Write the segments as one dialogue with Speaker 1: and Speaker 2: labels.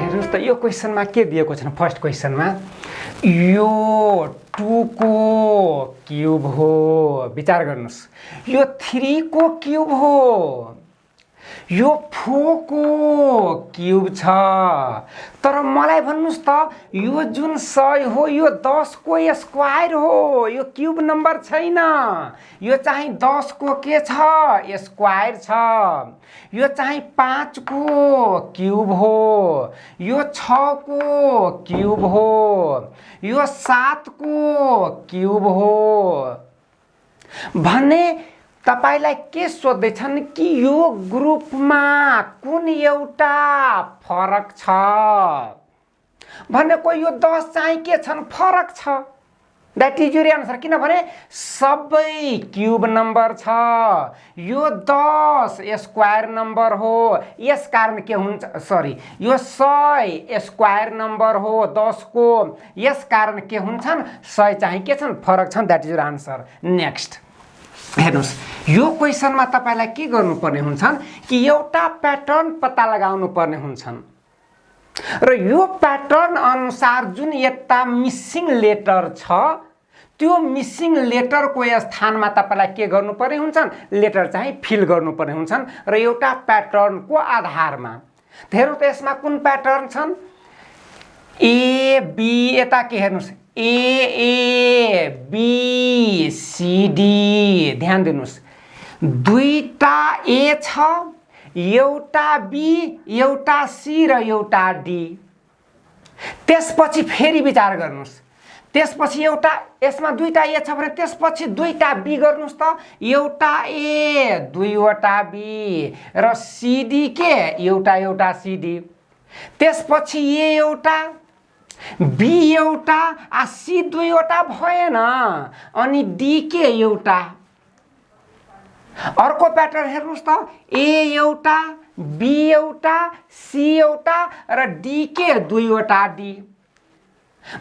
Speaker 1: हेर्नुस् त यो क्वेशनमा के दिएको छ फर्स्ट क्वेशनमा यो 2 को क्यूब हो विचार गर्नुस् यो 3 को क्यूब हो यो 4 को क्यूब छ तर मलाई भन्नुस् त यो जुन 100 हो यो 10 को स्क्वायर हो यो क्यूब नम्बर छैन यो चाहिँ 10 को के छ स्क्वायर छ यो चाहिँ 5 को क्यूब हो यो 6 को क्यूब हो यो 7 को क्यूब हो भने तपाईलाई के सोध्दैछन् कि यो ग्रुपमा कुन एउटा फरक छ भनेको यो 10 चाहिँ के छन् फरक छ दैट इज योर आन्सर किनभने सबै क्यूब नम्बर छ यो 10 स्क्वायर नम्बर हो यस कारण के हुन्छ सरी यो 100 स्क्वायर नम्बर हो 10 को यस कारण के हुन्छन् 100 चाहिँ के छन् फरक छन् that is your answer next हेर्नुस् यो क्वेशनमा तपाईलाई के गर्नुपर्ने हुन्छन् कि एउटा प्याटर्न पत्ता लगाउनु पर्ने हुन्छन् र यो प्याटर्न अनुसार जुन यता मिसिङ लेटर छ त्यो मिसिङ लेटरको स्थानमा तपाईलाई के गर्नुपर्ने हुन्छन् लेटर चाहिँ फिल गर्नुपर्ने हुन्छन् र एउटा प्याटर्नको आधारमा हेर्नु त यसमा कुन प्याटर्न छन् ए बी यता के हेर्नुस् ए बी सी डी ध्यान दिनुस् दुईटा ए छ एउटा बी एउटा सी र एउटा डी त्यसपछि फेरि विचार गर्नुस् त्यसपछि एउटा यसमा दुईटा ए छ भने त्यसपछि दुईटा बी गर्नुस् त एउटा ए दुईवटा बी र सी डी के एउटा एउटा सी डी त्यसपछि ए एउटा बी एउटा आ सी दुईवटा भएन अनि डी के एउटा अर्को प्याटर्न हेर्नुस् त ए एउटा बी एउटा सी एउटा र डी के दुईवटा डी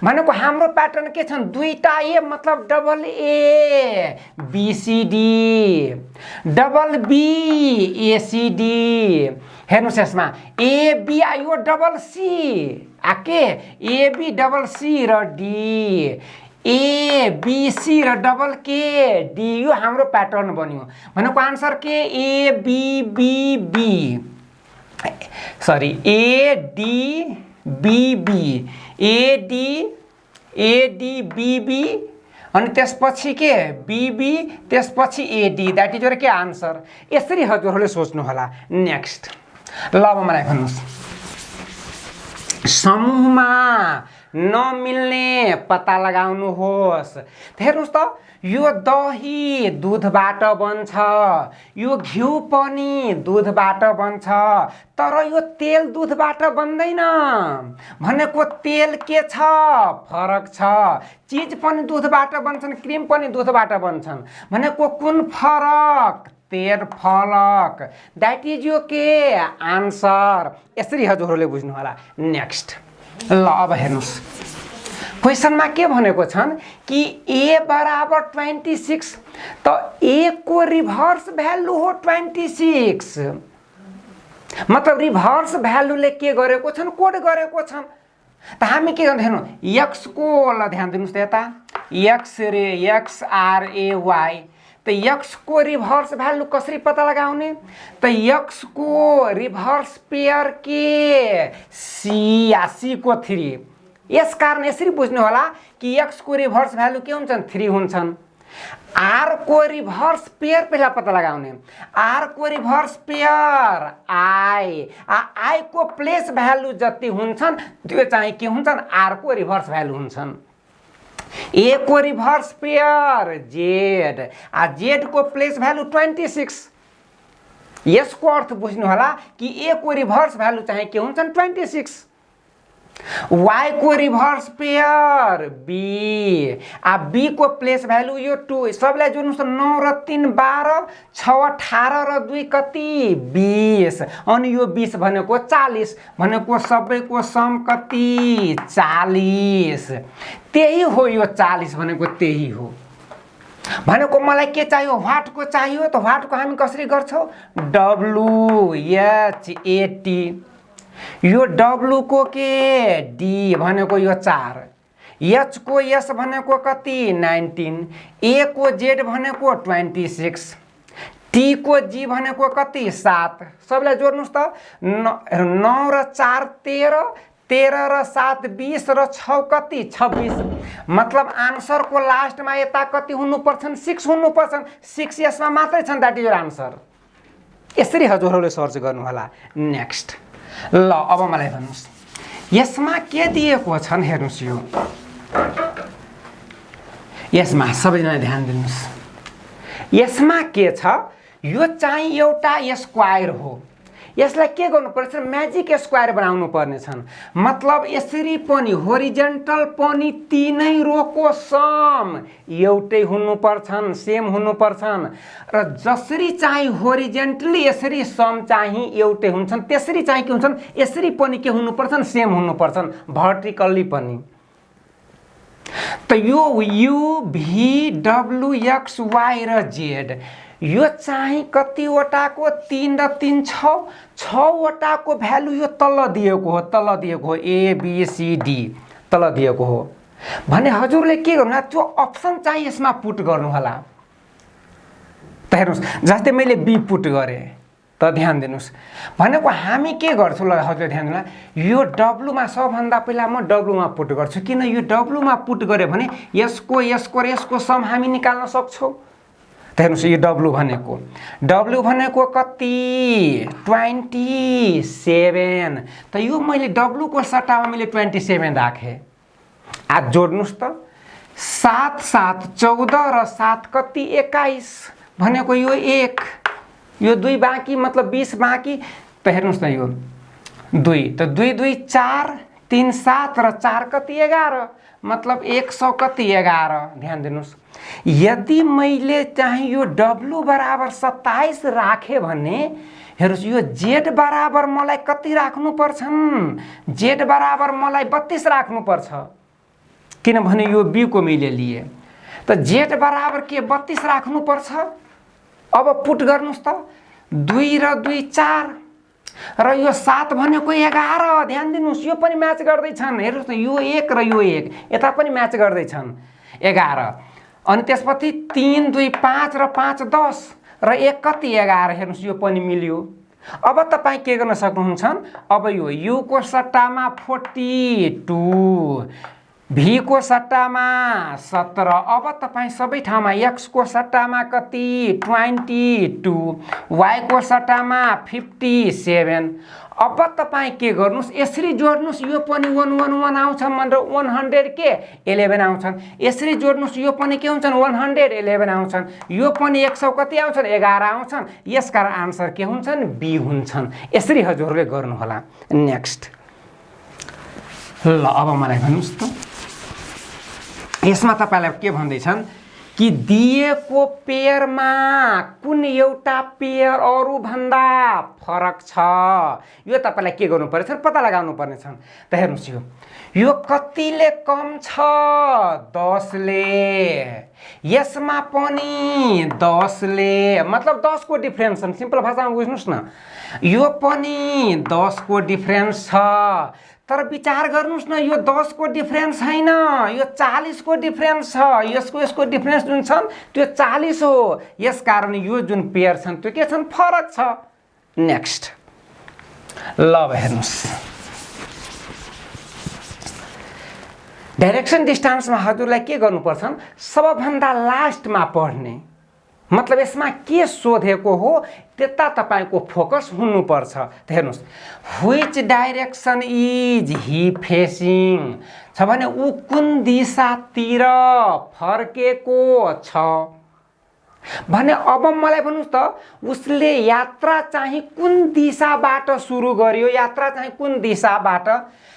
Speaker 1: भनेको हाम्रो प्याटर्न के छन् दुईटा ए मतलब double A B C D double B A C D हेर्नुस् यसमा ए बी आयो डबल सी आके ए बी डबल सी र डी ए बी सी र डबल के डी यो हाम्रो प्याटर्न बन्यो भनेको आन्सर के A B B B sorry A D B B A D B B अनि त्यसपछि के बीबी त्यसपछि एडी दैट इज योर के आन्सर यसरी हजुरहरूले सोच्नु होला नेक्स्ट ल अब मलाई भन्नुस् समूहमा नमिल्ने पत्ता लगाउनुहोस् हेर्नुस् त यो दही दूधबाट बन्छ यो घिउ पनि दूधबाट बन्छ तर यो तेल दूधबाट बन्दैन भनेको तेल के छ फरक छ चीज पनि दूधबाट बन्छन् क्रिम पनि दूधबाट बन्छन् भनेको कुन फरक तेल फरक दैट इज यो के आन्सर यसरी हजुरहरूले बुझ्नु होला नेक्स्ट ल अब हेर्नुस् क्वेशनमा के भनेको छन् कि a बराबर 26 त a को रिभर्स भ्यालु हो 26 मतलब रिभर्स भ्यालुले के गरेको छन् कोड गरेको छन् त हामी के गर्नु हेर्नु x को ल ध्यान दिनुस् त यता x रे x r a y त x को रिभर्स भ्यालु कसरी पत्ता लगाउने त x को रिभर्स पेयर के c या c को 3 यस कारण यसरी बुझ्नु होला कि x को रिभर्स भ्यालु के हुन्छन् 3 हुन्छन् r को रिभर्स पेयर पहिला पत्ता लगाउने r को रिभर्स पेयर i को प्लेस भ्यालु जति हुन्छन् त्यो चाहिँ के हुन्छन् r को रिभर्स भ्यालु हुन्छन् a को रिभर्स पेयर z z को प्लेस भ्यालु 26 यसको अर्थ बुझ्नु होला कि a को रिभर्स भ्यालु चाहिँ के हुन्छन् 26 y को रिभर्स पेयर b को प्लेस भ्यालु यो 2 सबलाई जोड्नुस् 9 र 3 12 6 18 र 2 कति 20 अनि यो 20 भनेको 40 भनेको सबैको सम कति 40 त्यही हो यो 40 भनेको त्यही हो भनेको मलाई के चाहियो व्हाट को चाहियो त व्हाट को हामी कसरी गर्छौ WHAT यो डब्लु को के डी भनेको यो 4, एच को एस भनेको कति 19, ए को जेड भनेको 26, टी को जी भनेको कति 7। सबैलाई जोड्नुस् त। 9 र 4 13, 13 र 7 20 र 6 कति 26। मतलब आन्सरको लास्टमा यता कति हुनुपर्छन् 6 हुनुपर्छन्। 6 यसमा मात्रै छन्, द्याट इज योर आन्सर। यसरी हजुरहरूले सर्च गर्नु होला। नेक्स्ट ल अब मलाई भन्नुस् यसमा के दिएको छन् हेर्नुस्। यो यसमा सबैजना ध्यान दिनुस्। यसमा के छ, यो चाहिँ एउटा स्क्वायर हो। यसलाई के गर्नुपर्छ, म्याजिक स्क्वायर बनाउनु पर्ने छन्। मतलब यसरी पनि होरिजेन्टल पनि तीनै रोको सम एउटै हुनुपर्छन्, सेम हुनुपर्छन्। र जसरी चाहिँ होरिजेन्टली यसरी सम चाहिँ एउटै हुन्छन्, त्यसरी चाहिँ के हुन्छन्, यसरी पनि के हुनुपर्छन्, सेम हुनुपर्छन्, भर्टिकल्ली पनि। त यो U V W X Y र जेड यो चाहिँ कतिवटाको 3 र 3 6, 6वटाको भ्यालु यो तल दिएको हो, तल दिएको हो, ए बी सी डी तल दिएको हो भने हजुरले के गर्नु, त्यो अप्सन चाहिँ यसमा पुट गर्नु होला। त हेर्नुस् जस्तै मैले बी पुट गरेँ त ध्यान दिनुस् भनेको हामी के गर्छौँ ल हजुरले ध्यान दिनु। यो डब्लुमा सबभन्दा पहिला म डब्लुमा पुट गर्छु, किन यो डब्लुमा पुट गऱ्यो भने यसको यसको र यसको सम हामी निकाल्न सक्छौँ। त हेर्नुस् यो डब्लु भनेको कति 27। त यो मैले डब्लुको सट्टामा मैले 27 राखेँ। आज जोड्नुस् त 7 7 14 र 7 कति 21 भनेको यो 1, यो 2 बाँकी मतलब 20 बाँकी। त हेर्नुस् न यो 2, त 2 2 4 3 7 र 4 कति 11 मतलब 100 कति 11। ध्यान दिनुस् यदि मैले चाहिँ यो डब्लु बराबर 27 राखेँ भने हेर्नुस् यो जेड बराबर मलाई कति राख्नु पर्छन्, जेड बराबर मलाई 32 राख्नु पर्छ, किनभने यो बी को मैले लिए। त जेड बराबर के 32 राख्नु पर्छ। अब पुट गर्नुस् त 2 र 2 4 र यो 7 भनेको 11। ध्यान दिनुस् यो पनि म्याच गर्दैछन्। हेर्नुस् न यो 1 र यो 1 यता पनि म्याच गर्दैछन् 11। अनि त्यसपछि 3 2 5 र 5 10 र 1 कति 11। हेर्नुस् यो पनि मिल्यो। अब तपाईँ के गर्न सक्नुहुन्छ, अब यो यु को सट्टामा 42, भी को सट्टामा 17, अब तपाईँ सबै ठाउँमा एक्स को सट्टामा कति 22, वाई को सट्टामा 57। अब तपाईँ के गर्नुस्, यसरी जोड्नुस् यो पनि 111 आउँछ भनेर 100 के 11 आउँछन्। यसरी जोड्नुस् यो पनि के हुन्छन् 111 आउँछन्, यो पनि 100 कति आउँछन् 11 आउँछन्। यसका आन्सर के हुन्छन् बी हुन्छन्। यसरी हजुरहरूले गर्नु होला। नेक्स्ट ल अब मलाई भन्नुस् त यसमा तपाईलाई के भन्दैछन् कि दिएको पेयरमा कुन एउटा पेयर अरु भन्दा फरक छ। यो तपाईलाई के गर्नु पर्छ पत्ता लगाउनु पर्ने छ। त हेर्नुस् यो कतिले कम छ 10 ले, यसमा पनि 10 ले, मतलब 10 को डिफरेन्स छ। सिम्पल भाषामा बुझ्नुस् न, यो पनि 10 को डिफरेन्स छ। तर विचार गर्नुस् न यो 10 को डिफरेन्स हैन, यो 40 को डिफरेन्स छ। यसको डिफरेन्स जुन छन् त्यो 40 हो। यसकारण यो जुन पेयर छन् त्यो के छन् फरक छ। नेक्स्ट ल हेर्नुस् डाइरेक्सन डिस्टेन्समा हजुरलाई के गर्नुपर्छ सबभन्दा लास्टमा पढ्ने। मतलब यसमा के सोधेको हो त्यता तपाईको फोकस हुनुपर्छ। त हेर्नुस् which direction is he facing छ भने उ कुन दिशातिर फर्केको छ भने अब मलाई भन्नुस् त उसले यात्रा चाहिँ कुन दिशाबाट सुरु गर्यो, यात्रा चाहिँ कुन दिशाबाट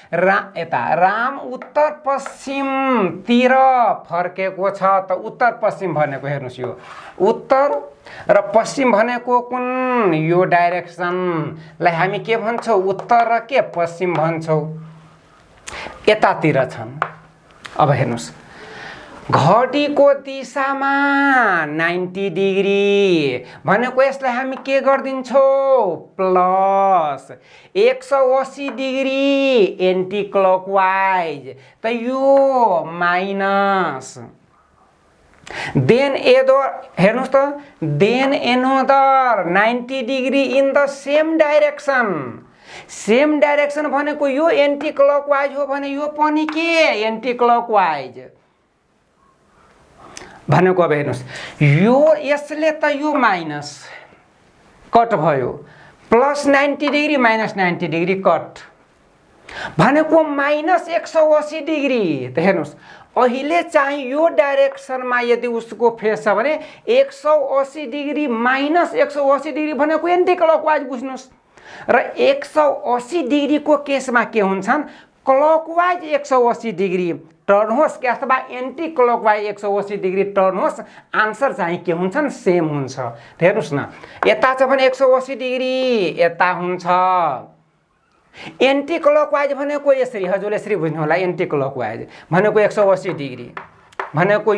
Speaker 1: राम उत्तर पश्चिमतिर फर्केको छ। त उत्तर पश्चिम भनेको हेर्नुस् यो उत्तर र पश्चिम भनेको कुन यो डाइरेक्सनलाई हामी के भन्छौँ उत्तर र के पश्चिम भन्छौँ, यतातिर छन्। अब हेर्नुस् घडीको दिशामा 90 डिग्री भनेको यसलाई हामी के गरिदिन्छौँ प्लस 180 डिग्री एन्टी क्लकवाइज त यो माइनस देन हेर्नुहोस् त then another 90 degree in the same direction भनेको यो एन्टी क्लकवाइज हो भने यो पनि के एन्टी क्लकवाइज भनेको अब हेर्नुहोस् यो यसले त यो माइनस कट भयो plus 90 degree minus 90 degree cut भनेको माइनस 180 डिग्री त हेर्नुहोस् अहिले चाहिँ यो डाइरेक्सनमा यदि उसको फेस छ भने 180 डिग्री माइनस 180 डिग्री भनेको एन्टी क्लकवाइज बुझ्नुहोस् र 180 डिग्रीको केसमा के हुन्छन् क्लकवाइज 180 डिग्री टर्न होस् कि अथवा एन्टी क्लकवाइज 180 डिग्री टर्न होस् आन्सर चाहिँ के हुन्छन् सेम हुन्छ हेर्नुहोस् न यता छ भने 180 डिग्री यता हुन्छ एन्टी क्लकवाइज भनेको यसरी हजुरले यसरी बुझ्नु होला एन्टी क्लकवाइज भनेको 180 डिग्री भनेको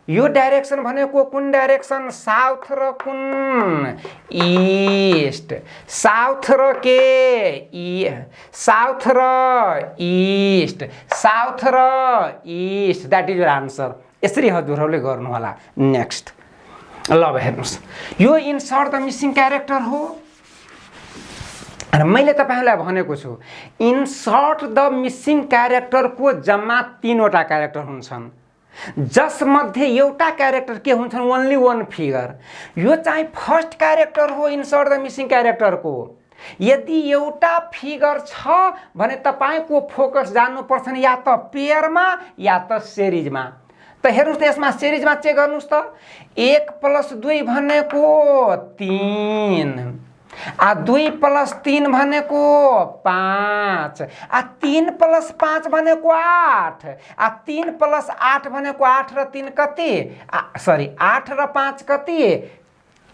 Speaker 1: यो डाइरेक्सन भनेको कुन डाइरेक्सन साउथ र कुन ईस्ट साउथ र east that is your answer यसरी हजुरहरूले गर्नु होला नेक्स्ट ल अब हेर्नुहोस् यो इन्सर्ट द मिसिङ क्यारेक्टर हो र मैले तपाईहरुलाई भनेको छु इन्सर्ट द मिसिङ क्यारेक्टरको जम्मा 3 वटा क्यारेक्टर हुन्छन् जसमध्ये एउटा क्यारेक्टर के हुन्छन् ओन्ली वन फिगर यो चाहिँ फर्स्ट क्यारेक्टर हो इन्सर्ट द मिसिङ क्यारेक्टरको यदि एउटा फिगर छ भने तपाईको फोकस जान्नुपर्छ नि या त पेयरमा या त सिरिजमा त हेर्नुस् त यसमा सिरिजमा चेक गर्नुस् त 1 + 2 भनेको 3 आ 2 + 3 भनेको 5 आ 3 + 5 भनेको 8 आ 3 + 8 भनेको 8 र 3 कति 8 र 5 कति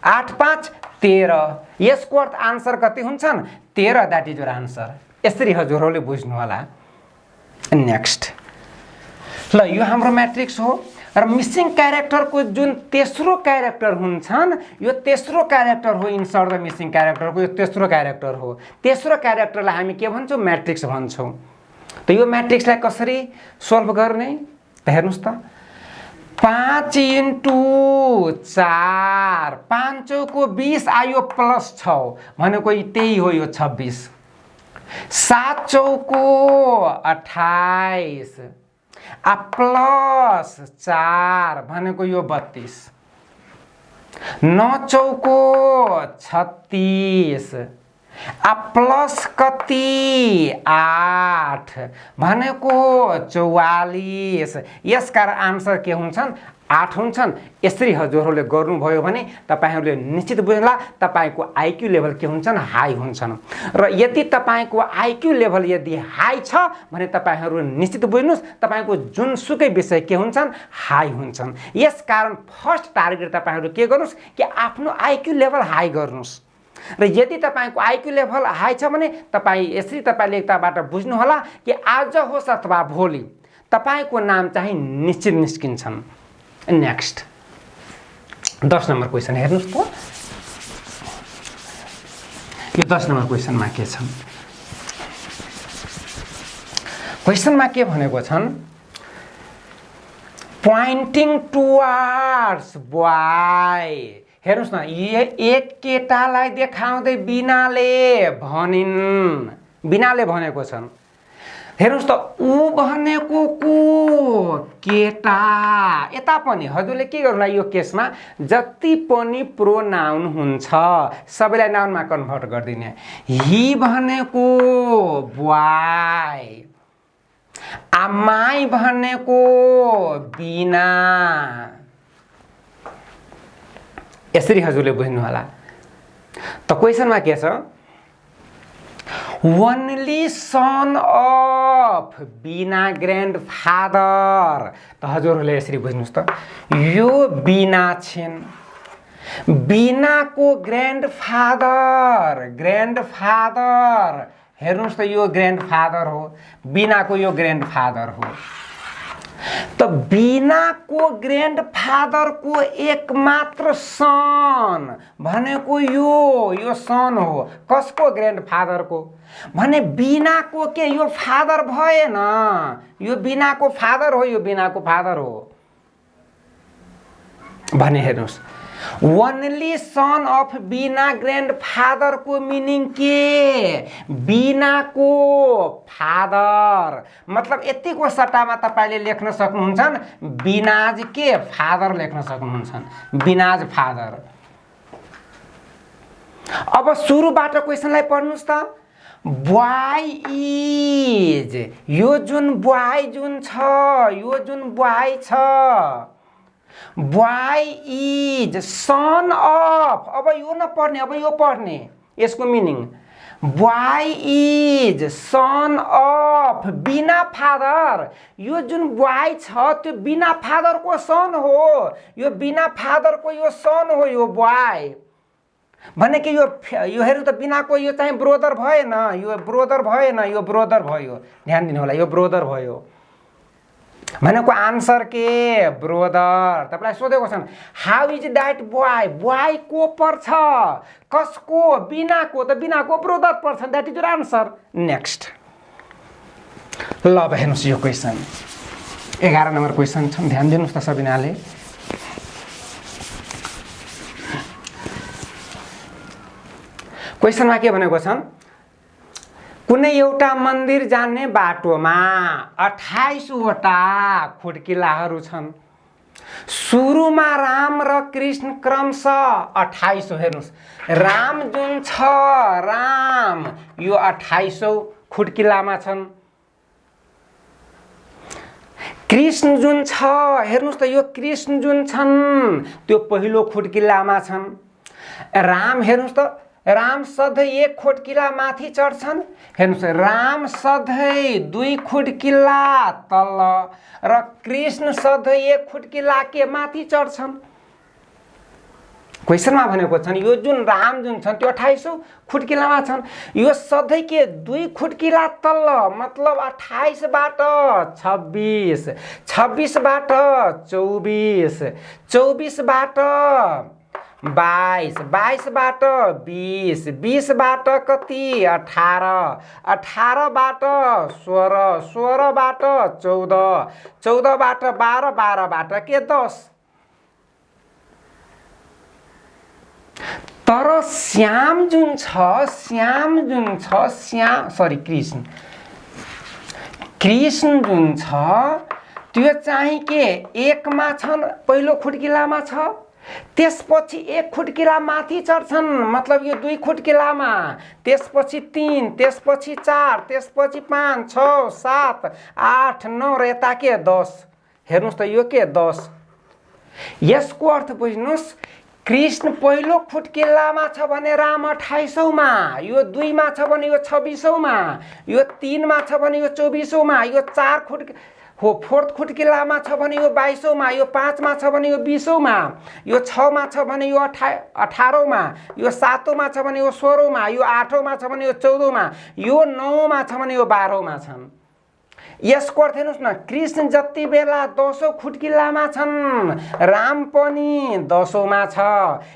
Speaker 1: 8 5 13 यसको अर्थ आन्सर कति हुन्छन् 13 द्याट इज योर आन्सर यसरी हजुरहरूले बुझ्नु होला नेक्स्ट ल यो हाम्रो म्याट्रिक्स हो र मिसिङ क्यारेक्टरको जुन तेस्रो क्यारेक्टर हुन्छन् यो तेस्रो क्यारेक्टर हो इन्सर्ट द मिसिङ क्यारेक्टरको यो तेस्रो क्यारेक्टर हो तेस्रो क्यारेक्टरलाई हामी के भन्छौं म्याट्रिक्स भन्छौं त यो म्याट्रिक्सलाई कसरी सोल्भ गर्ने त हेर्नुस् त 5 × 4 5 चौको 20 आयो +6 भनेको त्यही हो यो 26 7 चौको 28 आ +4 भनेको यो 32 9 चौको 36 आ प्लस कति 8 भनेको 44 यसका आन्सर के हुन्छन् 8 हुन्छन् यसरी हजुरहरूले गर्नुभयो भने तपाईहरुले निश्चित बुझ्नुला तपाईको आईक्यू लेभल के हुन्छन् हाई हुन्छन् र यदि तपाईको आईक्यू लेभल यदि हाई छ भने तपाईहरु निश्चित बुझ्नुस् तपाईको जुनसुकै विषय के हुन्छन् हाई हुन्छन् यसकारण फर्स्ट टार्गेट तपाईहरु के गर्नुस् कि आफ्नो आईक्यू लेभल हाई गर्नुस् र यदि तपाईको आईक्यू लेभल हाई छ भने तपाई यसरी तपाईले एकताबाट बुझ्नु होला कि आज होस् अथवा भोलि तपाईको नाम चाहिँ निश्चित निस्किन्छन् नेक्स्ट 10 नम्बर क्वेशन हेर्नुस् त यो 10 नम्बर क्वेशनमा के छ क्वेशनमा के भनेको छन् पोइन्टिङ टुवर्ड्स बॉय हेर्नुस् न एक केटालाई देखाउँदै बिनाले भनेको छन् हेर्नुस् त उ भनेको को केटा यता पनि हजुरले के गर्नुला यो केसमा जति पनि प्रोनाउन हुन्छ सबैलाई नाउनमा कन्भर्ट गर्दिने ही भनेको बॉय आमाई भनेको बिना यसरी हजुरले बुझ्नु होला त क्वेशनमा के छ ओन्ली सन अफ बिना ग्रान्डफादर त हजुरहरूले यसरी बुझ्नुस् त यो बिना छिन् बिनाको ग्रान्डफादर हेर्नुस् त यो ग्रान्डफादर हो बिनाको यो ग्रान्डफादर हो त बिनाको ग्रान्डफादरको एक मात्र सन भनेको यो सन हो। कसको? ग्रान्डफादरको। भने बिनाको के यो फादर भएन, यो बिनाको फादर हो, यो बिनाको फादर हो भने हेर्नुस्, ओन्ली सन अफ बिना ग्रान्डफादरको मिनिङ के? बिनाको फादर। मतलब यतिको सट्टामा तपाईले लेख्न सक्नुहुन्छ बिनाज के फादर लेख्न सक्नुहुन्छ, बिनाज फादर। अब सुरुबाट क्वेशनलाई पढ्नुस् त। बोय इज, यो जुन बोय जुन छ, यो जुन बोय छ, बोय इज सन अफ। अब यो नपढ्ने, अब यो पढ्ने। यसको meaning boy is sun of बिना फादर। यो जुन बोय छ त्यो बिना फादरको सन हो, यो बिना फादरको यो सन हो यो बोय। भने कि यो हेर्नु त बिनाको यो चाहिँ ब्रोदर भएन, यो ब्रोदर भएन, यो ब्रोदर भयो। ध्यान दिनु होला, यो ब्रोदर भयो भनेको आन्सर के? ब्रोदर। तपाईलाई सोधेको छन् how is that boy, boy को पर्छ? कसको? बिनाको। त बिनाको ब्रोदर पर्छ, that is your answer. Next ल अब हेर्नुस् यो क्वेशन 11 नम्बर क्वेशन छ, ध्यान दिनुस् त सबैजनाले। क्वेशनमा के भनेको छन्, कुनै एउटा मन्दिर जाने बाटोमा 28 वटा खुड्किलाहरू छन्। सुरुमा राम र कृष्ण क्रमशः 28। हेर्नुस्, राम जुन छ, राम यो 28औं खुड्किलामा छन्। कृष्ण जुन छ, हेर्नुस् त यो कृष्ण जुन छन् त्यो पहिलो खुड्किलामा छन्। राम हेर्नुस् त, राम सधैँ एक खुड्किला माथि चढ्छन्। हेर्नुस्, राम सधैँ 2 खुड्किला तल र कृष्ण सधैँ 1 खुड्किला के माथि चढ्छन्। क्वेशनमा भनेको छन् यो जुन राम जुन छन् त्यो 28औं खुड्किलामा छन्, यो सधैँ के 2 खुड्किला तल, मतलब 28 बाट 26, 26 बाट 24, 24 बाट 22, 22 बाट 20, 20 बाट कति? 18, 18 बाट 16, 16 बाट 14, 14 बाट 12, 12 बाट के 10। तर श्याम जुन छ, श्याम जुन छ, कृष्ण, कृष्ण जुन छ त्यो चाहिँ के एकमा छन्, पहिलो खुड्किलामा छ। त्यसपछि 1 खुड्किला माथि चढ्छन्, मतलब यो 2 खुड्किलामा, त्यसपछि 3, त्यसपछि 4, त्यसपछि 5, 6, 7, 8, 9 र यता के 10। हेर्नुस् त यो के 10। यसको अर्थ बुझ्नुस्, कृष्ण पहिलो खुड्किलामा छ भने राम 28औंमा, यो 2 मा छ भने यो 26औंमा, यो 3 मा छ भने यो 24औंमा, यो 4 फोर्थ खुड्किलामा छ भने यो 22औंमा, यो 5 मा छ भने यो 20औंमा, यो 6 मा छ भने यो 18औंमा, यो 7 मा छ भने यो 16औंमा, यो 8 मा छ भने यो 14औंमा, यो 9 मा छ भने यो 12औंमा छन्। यसको अर्थ हेर्नुस् न, कृष्ण जति बेला 10औं खुड्किलामा छन्, राम पनि 10औं मा छ।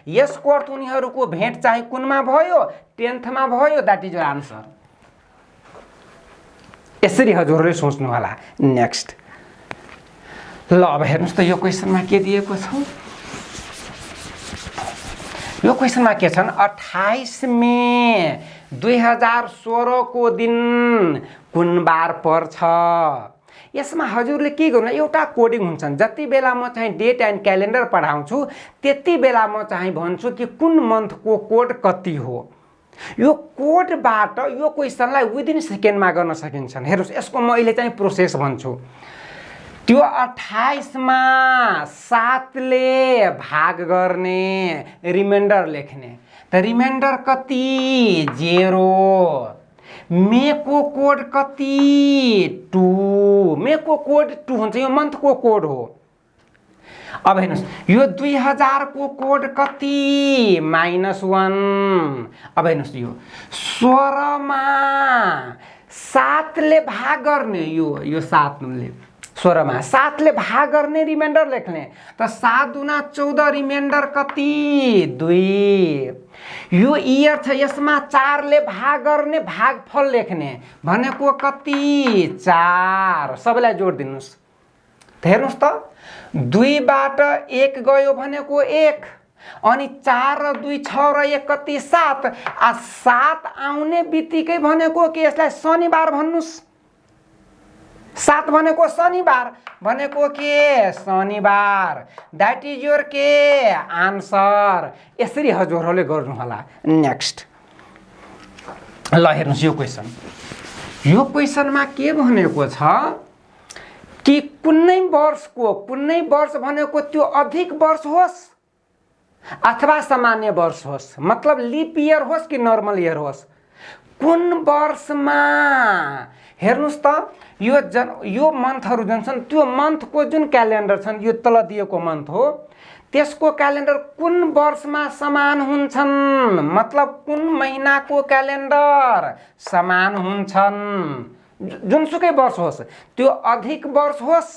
Speaker 1: यसको अर्थ उनीहरूको भेट चाहिँ कुनमा भयो? 10th मा भयो। That is your answer. यसरी हजुरले सोच्नु होला। नेक्स्ट ल अब हेर्नुस् त यो क्वेशनमा के दिएको छ। यो क्वेशनमा के छन्, 28 मे 2016 को दिन कुन बार पर्छ? यसमा हजुरले के गर्नु, एउटा कोडिङ हुन्छन्। जति बेला म चाहिँ डेट एन्ड क्यालेन्डर पढाउँछु त्यति बेला म चाहिँ भन्छु कि कुन मन्थको कोड कति हो। यो कोडबाट यो क्वेशनलाई विदिन सेकेन्डमा गर्न सकिन्छ। हेर्नुस्, यसको म अहिले चाहिँ प्रोसेस भन्छु। त्यो 28 मा 7 ले भाग गर्ने, रिमाइन्डर लेख्ने। त रिमाइन्डर कति? 0। मे को कोड कति? 2। मे को कोड 2 हुन्छ, यो मन्थको कोड हो। अब हेर्नुस्, यो 2000 को कोड कति? -1। अब हेर्नुस्, यो 16 मा 7 ले भाग गर्ने, यो 7 ले 16 मा 7 ले भाग गर्ने रिमाइन्डर लेख्ने त 7 दुना 14 रिमाइन्डर कति 2 यो इयर छ यसमा 4 ले भाग गर्ने भागफल लेख्ने भनेको कति 4 सबैलाई जोड दिनुस् हेर्नुस् त 2 बाट 1 गयो भनेको 1 अनि 4 र 2 6 र 1 कति 7 आ 7 आउने बित्तिकै भनेको के यसलाई शनिबार भन्नुस् 7 भनेको शनिबार भनेको के शनिबार दैट इज योर के आन्सर यसरी हजुरहरूले गर्नु होला नेक्स्ट ल हेर्नुस् यो क्वेशनमा के भनेको छ कि कुनै वर्ष भनेको त्यो अधिक वर्ष होस् अथवा सामान्य वर्ष होस् मतलब लीप इयर होस् कि नर्मल इयर होस् कुन वर्षमा हेर्नुस् त यो मन्थहरु जुन छन् त्यो मन्थको जुन क्यालेन्डर छन् यो तल दिएको मन्थ हो त्यसको क्यालेन्डर कुन वर्षमा समान हुन्छन् मतलब कुन महिनाको क्यालेन्डर समान हुन्छन् जुनसुकै वर्ष होस् त्यो अधिक वर्ष होस्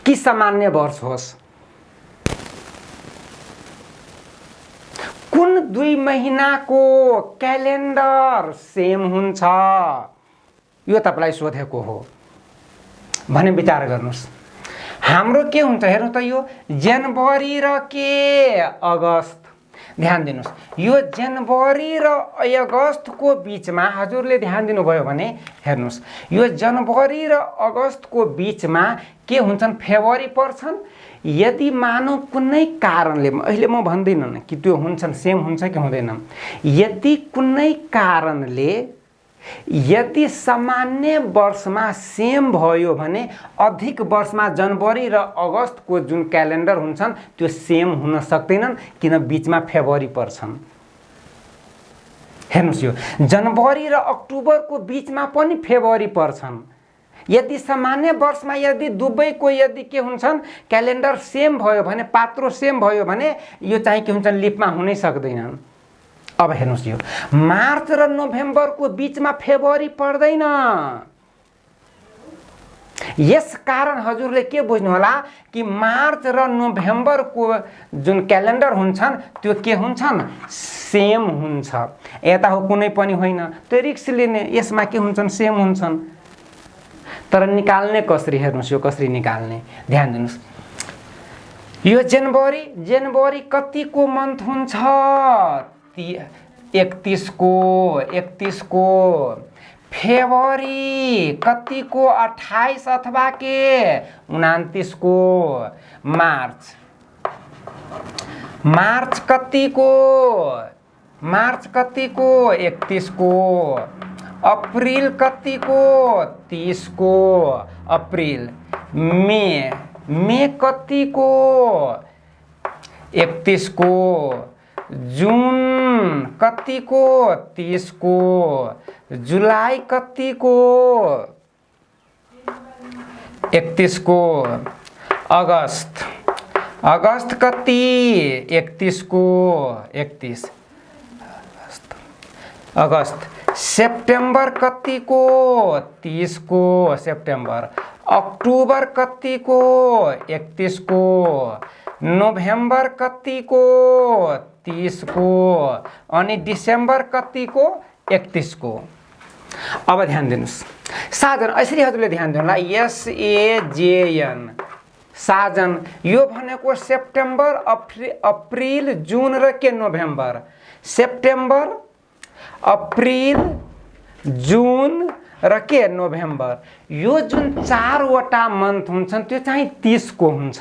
Speaker 1: कि सामान्य वर्ष होस् कुन 2 महिनाको क्यालेन्डर सेम हुन्छ यो तपाईलाई सोधेको हो भने विचार गर्नुस् हाम्रो के हुन्छ हेर्नु त यो जनवरी र के अगस्त ध्यान दिनुस् यो जनवरी र अगस्तको बीचमा हजुरले ध्यान दिनुभयो भने हेर्नुस् यो जनवरी र अगस्तको बीचमा के हुन्छन् फेब्रुअरी पर्छन् यदि मानौ कुनै कारणले अहिले म भन्दिनँ कि त्यो हुन्छन् सेम हुन्छ कि हुँदैन यदि कुनै कारणले यदि सामान्य वर्षमा सेम भयो भने अधिक वर्षमा जनवरी र अगस्तको जुन क्यालेन्डर हुन्छन् त्यो सेम हुन सक्दैनन् किन बीचमा फेब्रुअरी पर्छन् हेर्नुस् यो जनवरी र अक्टोबरको बीचमा पनि फेब्रुअरी पर्छन् यदि सामान्य वर्षमा यदि दुवैको यदि के हुन्छन् क्यालेन्डर सेम भयो भने पात्रो सेम भयो भने यो चाहिँ के हुन्छन् लिपमा हुनै सक्दैनन् अब हेर्नुस् यो मार्च र नोभेम्बरको बीचमा फेब्रुअरी पर्दैन यस कारण हजुरले के बुझ्नु होला कि मार्च र नोभेम्बरको जुन क्यालेन्डर हुन्छन् त्यो के हुन्छन् सेम हुन्छ यता हो कुनै पनि होइन त्यो रिस्क लिने यसमा के हुन्छन् सेम हुन्छन् तर निकाल्ने कसरी हेर्नुस् यो कसरी निकाल्ने ध्यान दिनुस् यो जनवरी कतिको मन्थ हुन्छ 31 को फेब्रुअरी कतिको 28 अथवा के 29 को मार्च कतिको 31 को अप्रिल कतिको 30 को अप्रिल मे कतिको 31 को जून कतिको 30 को जुलाई कतिको 31 को अगस्त कति 31 को 31 अगस्त सेप्टेम्बर कतिको 30 को सेप्टेम्बर अक्टोबर कतिको 31 को नोभेम्बर कतिको 30 को अनि डिसेम्बर कतिको 31 को अब ध्यान दिनुस् साजन यसरी हजुरले ध्यान दिनु होला SAJN साजन यो भनेको सेप्टेम्बर अप्रिल जुन र के नोभेम्बर सेप्टेम्बर अप्रिल जुन र के नोभेम्बर यो जुन 4 वटा मन्थ हुन्छन् त्यो चाहिँ 30 को हुन्छ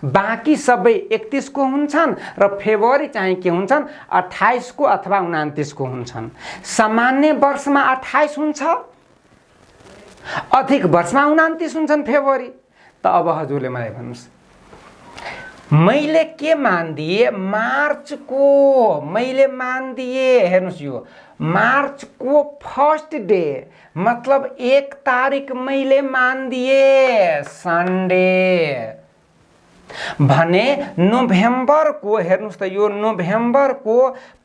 Speaker 1: बाँकी सबै 31 को हुन्छन् र फेब्रुअरी चाहिँ के हुन्छन् 28 को अथवा 29 को हुन्छन् सामान्य वर्षमा 28 हुन्छ अधिक वर्षमा 29 हुन्छन् फेब्रुअरी त अब हजुरले मलाई भन्नुस् मैले के मान्दिए हेर्नुस् यो मार्चको फर्स्ट डे मतलब 1 तारिक मैले मान्दिए सन्डे भने नोभेम्बरको हेर्नुस् त यो नोभेम्बरको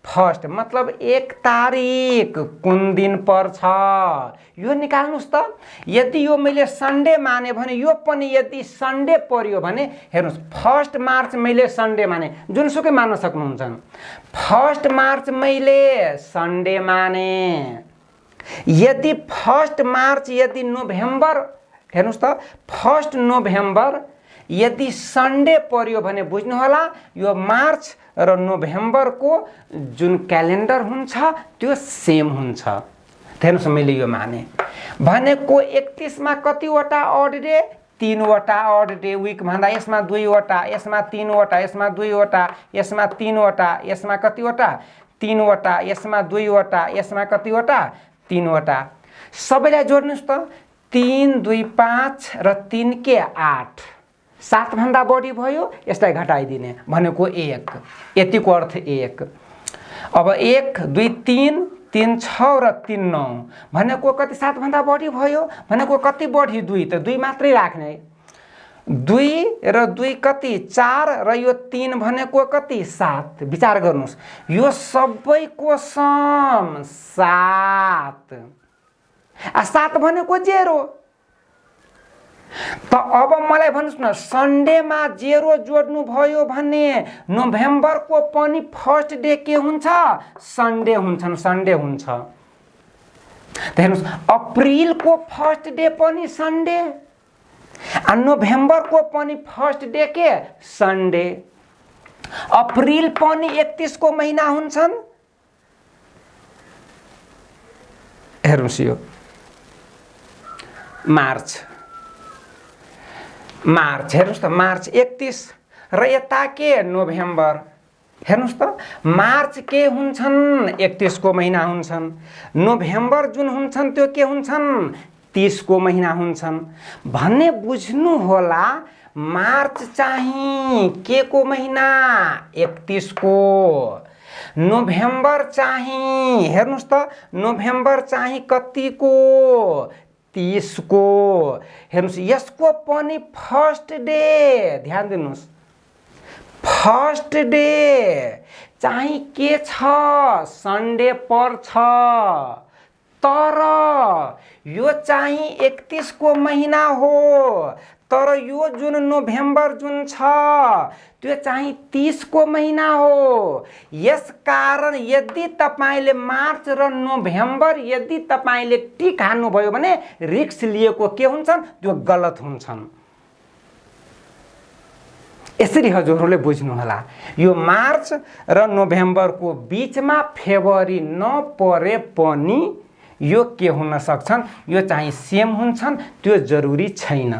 Speaker 1: फर्स्ट मतलब 1 तारिक कुन दिन पर्छ यो निकाल्नुस् त। यदि यो मैले सन्डे माने भने यो पनि यदि सन्डे पर्यो भने हेर्नुस् 1 मार्च मैले सन्डे माने जुनसुकै मान्न सक्नुहुन्छ। 1 मार्च मैले सन्डे माने यदि 1 मार्च यदि नोभेम्बर हेर्नुस् त 1 नोभेम्बर यदि सन्डे पर्यो भने बुझ्नु होला यो मार्च र नोभेम्बरको जुन क्यालेन्डर हुन्छ त्यो सेम हुन्छ। हेर्नुस् मैले यो माने भनेको 31 मा कतिवटा अड डे 3 वटा अड डे विक भन्दा यसमा 2 वटा यसमा 3 वटा यसमा 2 वटा यसमा 3 वटा यसमा कतिवटा 3 वटा यसमा 2 वटा यसमा कतिवटा 3 वटा सबैलाई जोड्नुस् त 3 2 5 र 3 के 8 7 भन्दा बढी भयो यसलाई घटाइदिने भनेको 1 यतिको अर्थ 1। अब 1 2 3 3 6 र 3 9 भनेको कति 7 भन्दा बढी भयो भनेको कति बढी 2 त 2 मात्रै राख्ने 2 र 2 कति 4 र यो 3 भनेको कति 7 विचार गर्नुस् यो सबैको सम 7 7 भनेको 0 त अब मलाई भन्नुस् न सन्डेमा 0 जोड्नु भयो भने नोभेम्बरको पनि फर्स्ट डे के हुन्छ सन्डे हुन्छन् सन्डे हुन्छ। त हेर्नुस् अप्रिलको फर्स्ट डे पनि सन्डे नोभेम्बरको पनि फर्स्ट डे के सन्डे। अप्रिल पनि 31 को महिना हुन्छन्। हेर्नुस् यो मार्च हेर्नुस् त मार्च 31 र यता के नोभेम्बर हेर्नुस् त मार्च के हुन्छन् 31 को महिना हुन्छन् नोभेम्बर जुन हुन्छन् त्यो के हुन्छन् 30 को महिना हुन्छन् भन्ने बुझ्नु होला। मार्च चाहिँ के को महिना 31 को नोभेम्बर चाहिँ हेर्नुस् त नोभेम्बर चाहिँ कति को 30 को हेर्नुस् यसको पनि फर्स्ट डे ध्यान दिनुस् फर्स्ट डे चाहिँ के छ सन्डे पर्छ तर यो चाहिँ 31 को महिना हो तर यो जुन नोभेम्बर जुन छ त्यो चाहिँ 30 को महिना हो। यस कारण यदि तपाईले मार्च र नोभेम्बर यदि तपाईले टिक हान्नु भयो भने रिस्क लिएको के हुन्छन् त्यो गलत हुन्छन्। यसरी हजुरहरूले बुझ्नु होला यो मार्च र नोभेम्बरको बीचमा फेब्रुअरी नपरे पनि यो के हुन सक्छन् यो चाहिँ सेम हुन्छन् त्यो जरुरी छैन।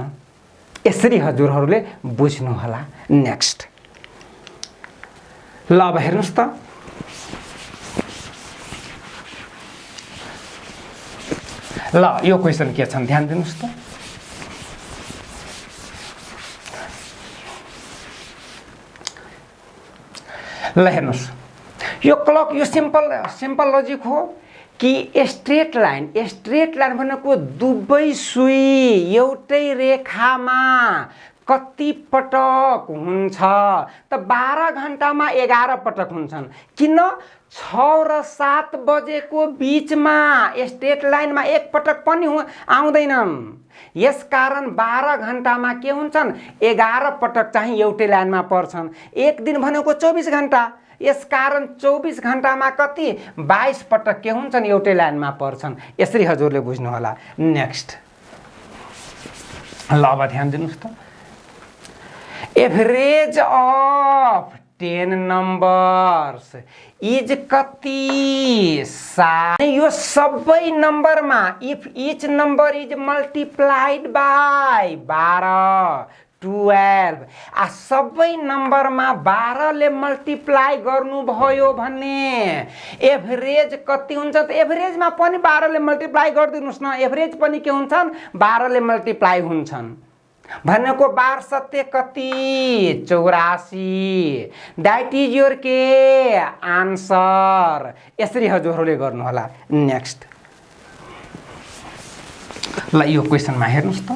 Speaker 1: यसरी हजुरहरूले बुझ्नु होला। नेक्स्ट ल अब हेर्नुस् त ल यो क्वेशन के छन् ध्यान दिनुस् त ल हेर्नुस् यो क्लक यो सिम्पल लजिक हो कि स्ट्रेट लाइन भनेको दुबै सुई एउटै रेखामा कति पटक हुन्छ त 12 घण्टामा 11 पटक हुन्छन्। किन 6 र 7 बजेको बीचमा स्ट्रेट लाइनमा एक पटक पनि आउँदैनन् यसकारण 12 घण्टामा के हुन्छन् 11 पटक चाहिँ एउटै लाइनमा पर्छन्। एक दिन भनेको 24 घण्टा यसकारण 24 घण्टामा कति 22 पटक के हुन्छन् एउटै लाइनमा पर्छन्। यसरी हजुरले बुझ्नु होला। नेक्स्ट ल अब ध्यान दिनुस् त एभरेज अफ 10 नम्बर्स इज कति 7 यो सबै नम्बरमा if each number is multiplied by 12 12 सबै नम्बरमा 12 ले मल्टिप्लाई गर्नु भयो भने एभरेज कति हुन्छ त एभरेजमा पनि 12 ले मल्टिप्लाई गरिदिनुस् न एभरेज पनि के हुन्छन् 12 ले मल्टिप्लाई हुन्छन् भनेको 12 सत्य कति 84 दैट इज योर के आन्सर। यसरी हजुरहरूले गर्नु होला। नेक्स्ट ल यो क्वेशनमा हेर्नुस् त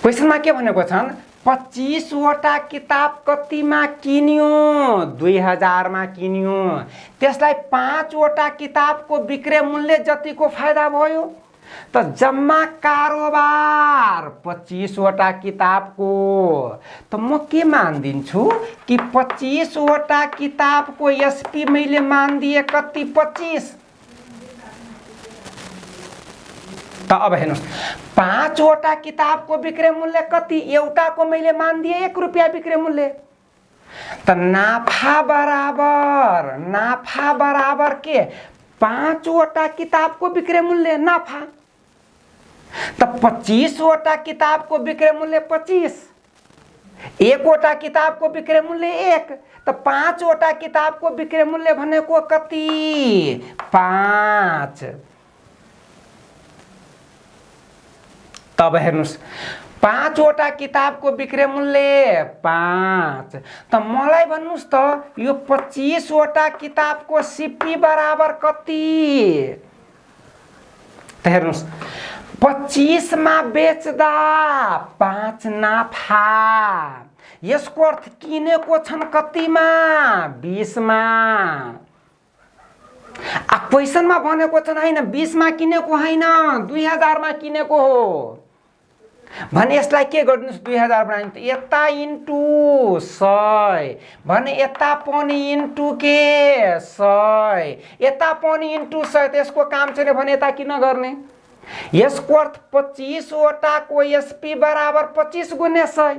Speaker 1: क्वेसनमा के भनेको छन् 25 वटा किताब कतिमा किन्यो 2000 मा किन्यो त्यसलाई 5 वटा किताबको विक्रय मूल्य जतिको फाइदा भयो त जम्मा कारोबार 25 वटा किताबको त म के मान्दिन्छु कि 25 वटा किताबको एसपी मैले मान्दिए कति 25 त अब हेर्नुस् 5 वटा किताबको विक्रय मूल्य कति एउटाको मैले मान्दिए 1 रुपैयाँ विक्रय मूल्य त नाफा बराबर के 5 वटा किताबको विक्रय मूल्य नाफा त 25 वटा किताबको विक्रय मूल्य 25 1 वटा किताबको विक्रय मूल्य 1 त 5 वटा किताबको विक्रय मूल्य भनेको कति 5 तब हेर्नुस् 5 वटा किताबको विक्रय मूल्य 5 त मलाई भन्नुस् त यो 25 वटा किताबको सिपी बराबर कति त हेर्नुस् 25 मा बेच्दा 5 नाफा यसको अर्थ किनेको छन् कतिमा 20 मा क्वेसनमा भनेको छन् हैन 20 मा किनेको हैन 2000 मा किनेको हो भने यसलाई के गर्दिनुस् 2000 बनाइन् त यता इन्टु 100 भने यता पनि इन्टु के 100 यता पनि इन्टु 100 त्यसको काम छैन भने यता किन गर्ने यसको अर्थ 25 वटाको एसपी बराबर 25 गुणे 100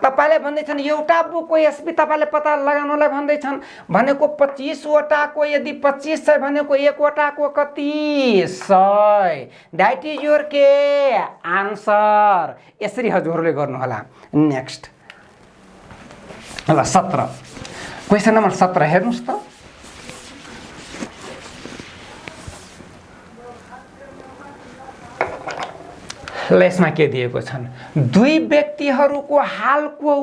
Speaker 1: तपाईले भन्दैछन् एउटा बुकको एसपी तपाईले पत्ता लगाउनलाई भन्दैछन् भनेको 25 वटाको यदि 25 छ भनेको 1 वटाको कति 100 दैट इज योर के आन्सर यसरी हजुरले गर्नु होला नेक्स्ट ल 17 क्वेशन नम्बर 17 हेर्नुस् त लेसमा के दिएको छन् दुई व्यक्तिहरूको हालको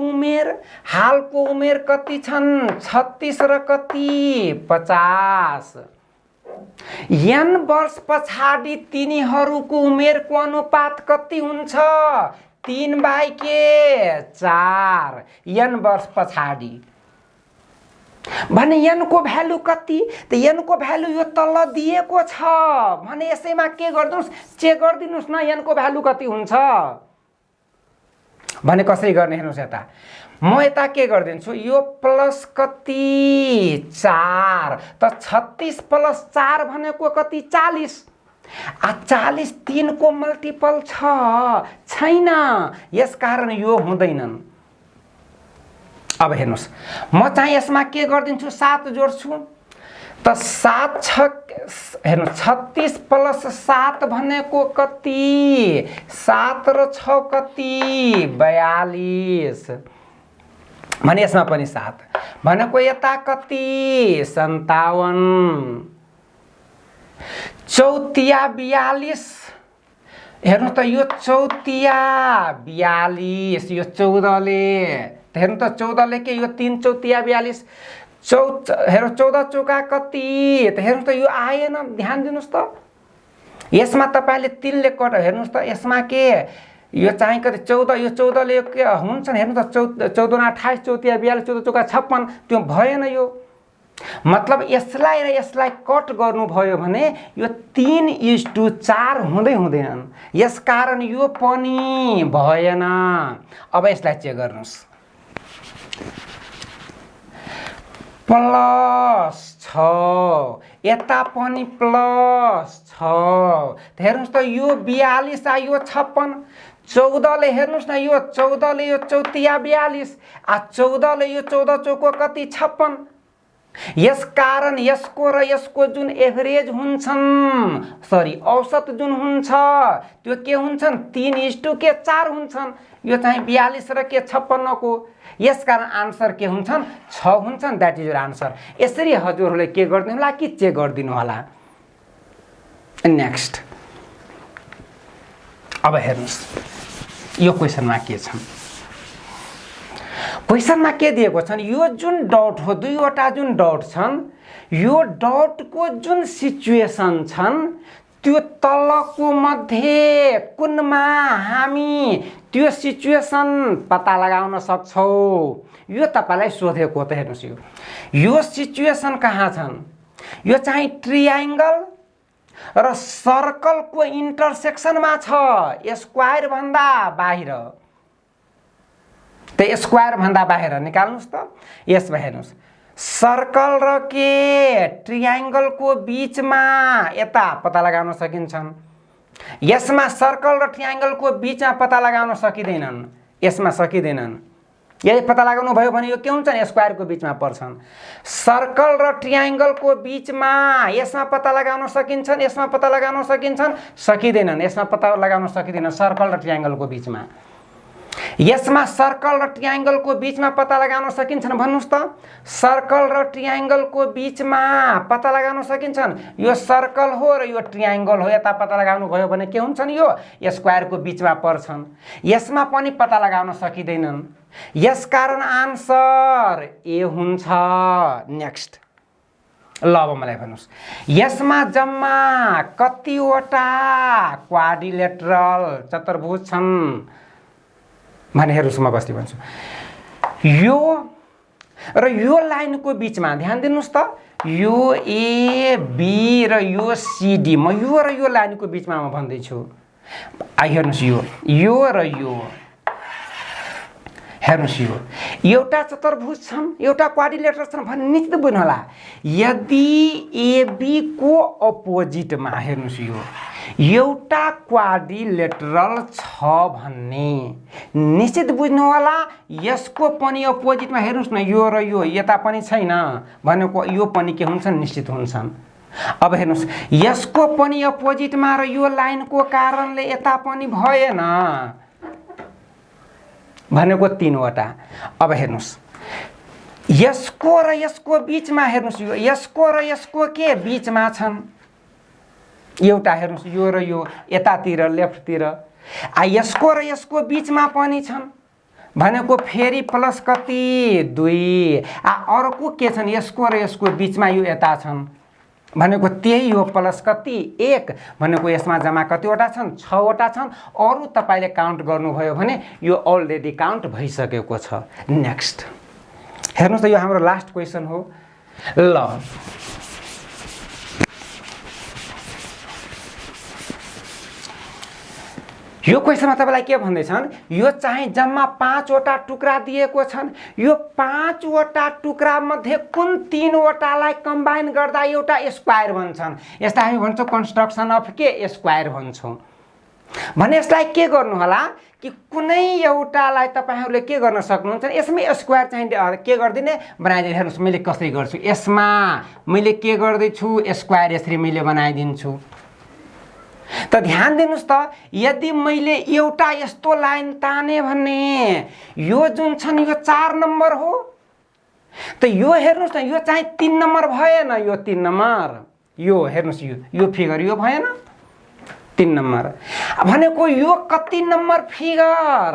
Speaker 1: उमेर कति छन् 36 र कति 50 n वर्ष पछाडी तिनीहरूको उमेरको अनुपात कति हुन्छ 3/4 n वर्ष पछाडी भने n को भ्यालु कति त n को भ्यालु यो तल दिएको छ भने यसैमा के गर्नुस् चेक गर्दिनुस् न n को भ्यालु कति हुन्छ भने कसरी गर्ने हेर्नुस् यता म यता के गर्दिन्छु यो प्लस कति 4 त 36 प्लस 4 भनेको कति 40 40 3 को मल्टिपल छैन यसकारण यो हुँदैनन् अब हेर्नुस् म चाहिँ यसमा के गर्दिन्छु 7 जोड्छु त 7 हेर्नु 36 प्लस 7 भनेको कति 7 र 6 कति 42 भने यसमा पनि 7 भनेको यता कति 57 चौतिया 42 हेर्नु त यो चौतिया 42 यो 14 ले हेर्नु त 14 ले के यो 3 चौतिया 42 हेर्नु 14 चौका कति त हेर्नु त यो आएन ध्यान दिनुस् त यसमा तपाईले 3 ले कट हेर्नुस् त यसमा के यो चाहिँ कति 14 यो 14 ले के हुन्छ हेर्नु त 14 मा 28 चौतिया 42 14 चौका 56 त्यो भएन यो मतलब यसलाई र यसलाई कट गर्नु भयो भने यो 3:4 हुँदैनन् यसकारण यो पनि भएन अब यसलाई चेक गर्नुस् प्लस 6 यता पनि प्लस 6 हेर्नुस् त यो 42 आ यो 56 14 ले हेर्नुस् न यो 14 ले यो चौतिया 42 आ 14 ले यो 14 चौको कति 56 यसकारण यसको र यसको जुन एभरेज हुन्छन् सरी औसत जुन हुन्छ त्यो के हुन्छन् 3:4 हुन्छन् यो चाहिँ 42 र के 56 को यसकारण आन्सर के हुन्छन् 6 हुन्छन् दैट इज योर आन्सर यसरी हजुरहरूले के गर्दिनु होला कि चेक गर्दिनु होला नेक्स्ट अब हेर्नुस् यो क्वेशनमा के छ क्वेशनमा के दिएको छन् यो जुन डट हो दुईवटा जुन डट छन् यो डट को जुन सिचुएसन छन् त्यो तलको मध्ये कुनमा हामी त्यो सिचुएसन पत्ता लगाउन सक्छौँ? यो तपाईलाई सोधेको त हेर्नुस्, यो सिचुएसन कहाँ छन्? यो चाहिँ ट्रायंगल र सर्कलको इन्टरसेक्सनमा छ, स्क्वायर भन्दा बाहिर। त स्क्वायर भन्दा बाहिर निकाल्नुस् त। यसमा हेर्नुस्, सर्कल र के ट्रायंगलको बीचमा यता पत्ता लगाउन सकिन्छन्। यसमा सर्कल र ट्रायंगलको बीचमा पत्ता लगाउन सकिँदैनन्, यसमा सकिँदैनन्। यदि पत्ता लगाउनु भयो भने यो के हुन्छन्? स्क्वायरको बीचमा पर्छन्। सर्कल र ट्रायंगलको बीचमा यसमा पत्ता लगाउन सकिन्छन्, यसमा पत्ता लगाउन सकिन्छन्, सकिँदैनन्। यसमा पत्ता लगाउन सकिँदैन सर्कल र ट्रायंगलको बीचमा। यसमा सर्कल र ट्रायंगलको बीचमा पत्ता लगाउन सकिन्छन् भन्नुस् त। सर्कल र ट्रायंगलको बीचमा पत्ता लगाउन सकिन्छन्। यो सर्कल हो र यो ट्रायंगल हो, यता पत्ता लगाउनु भयो भने के हुन्छन्? यो स्क्वायरको बीचमा पर्छन्। यसमा पनि पत्ता लगाउन सकिँदैनन्। यसकारण आन्सर ए हुन्छ। नेक्स्ट, ल अब मलाई भन्नुस्, यसमा जम्मा कतिवटा क्वाड्रिलेटरल चतुर्भुज छन् भने हेर्नुस्, म कसरी भन्छु। यो र यो लाइनको बीचमा ध्यान दिनुस् त, यो ए बी र यो सी डी, म यो र यो लाइनको बीचमा म भन्दैछु। हेर्नुस्, यो र यो हेर्नुस्, यो एउटा चतुर्भुज छन्, एउटा क्वाड्रिलेटरल छन् भन्ने निश्चित बुझ्नु होला। यदि एबी को अपोजिटमा हेर्नुस्, यो एउटा क्वाड्रिलेटरल छ भन्ने निश्चित बुझ्नु होला। यसको पनि अपोजिटमा हेर्नुस् न, यो र यो यता पनि छैन भनेको यो पनि के हुन्छन्? निश्चित हुन्छन्। अब हेर्नुस्, यसको पनि अपोजिटमा र यो लाइनको कारणले यता पनि भएन भनेको 3 वटा। अब हेर्नुस्, यसको र यसको बीचमा हेर्नुस्, यसको र यसको के बीचमा छन्? एउटा हेर्नुस्, यो र यो यतातिर लेफ्टतिर। यसको र यसको बीचमा पनि छन् भनेको फेरि प्लस कति? 2। अर्को के छन्? यसको र यसको बीचमा यो यता छन् भनेको त्यही हो, प्लस कति? 1 भनेको यसमा जम्मा कतिवटा छन्? 6 वटा छन्। अरू तपाईले काउन्ट गर्नुभयो भने यो अलरेडी काउन्ट भइसकेको छ। नेक्स्ट हेर्नुस् त, यो हाम्रो लास्ट क्वेसन हो। ल यो क्वेसनमा तपाईलाई के भन्दैछन्? यो चाहिँ जम्मा 5 वटा टुक्रा दिएको छन्। यो 5 वटा टुक्रा मध्ये कुन 3 वटालाई कम्बाइन गर्दा एउटा स्क्वायर बन्छन्? यसलाई हामी भन्छौँ कन्स्ट्रक्सन अफ के? स्क्वायर भन्छौँ। भने यसलाई के गर्नु होला कि कुनै एउटालाई तपाईहरुले के गर्न सक्नुहुन्छ? यसमै स्क्वायर चाहिँ के गर्दिने? बनाइदिने। हेर्नुस्, मैले कसरी गर्छु। यसमा मैले के गर्दैछु? स्क्वायर यसरी मैले बनाइदिन्छु। त ध्यान दिनुस् त, यदि मैले एउटा यस्तो लाइन ताने भने यो जुन छन् यो 4 नम्बर हो। त यो हेर्नुस् न, यो चाहिँ 3 नम्बर भएन, यो 3 नम्बर। यो हेर्नुस्, यो फिगर यो भएन 3 नम्बर भनेको यो कति नम्बर फिगर?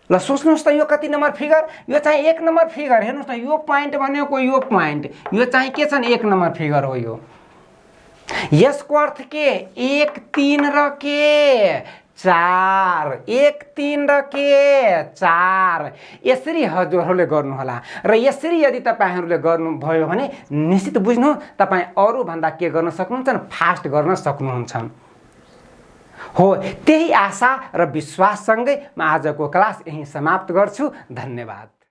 Speaker 1: ल सोच्नुस् त, यो कति नम्बर फिगर? यो चाहिँ 1 नम्बर फिगर। हेर्नुस् न, यो पोइन्ट भनेको यो पोइन्ट, यो चाहिँ के छन्? 1 नम्बर फिगर हो यो। यसको अर्थ के? 1 3 र के 4, 1 3 र के 4। यसरी हजुरहरूले गर्नु होला र यसरी यदि तपाईहरुले गर्नु भयो भने निश्चित बुझ्नु, तपाई अरु भन्दा के गर्न सक्नुहुन्छ? फास्ट गर्न सक्नुहुन्छ। हो, त्यही आशा र विश्वाससँगै म आजको क्लास यही समाप्त गर्छु। धन्यवाद।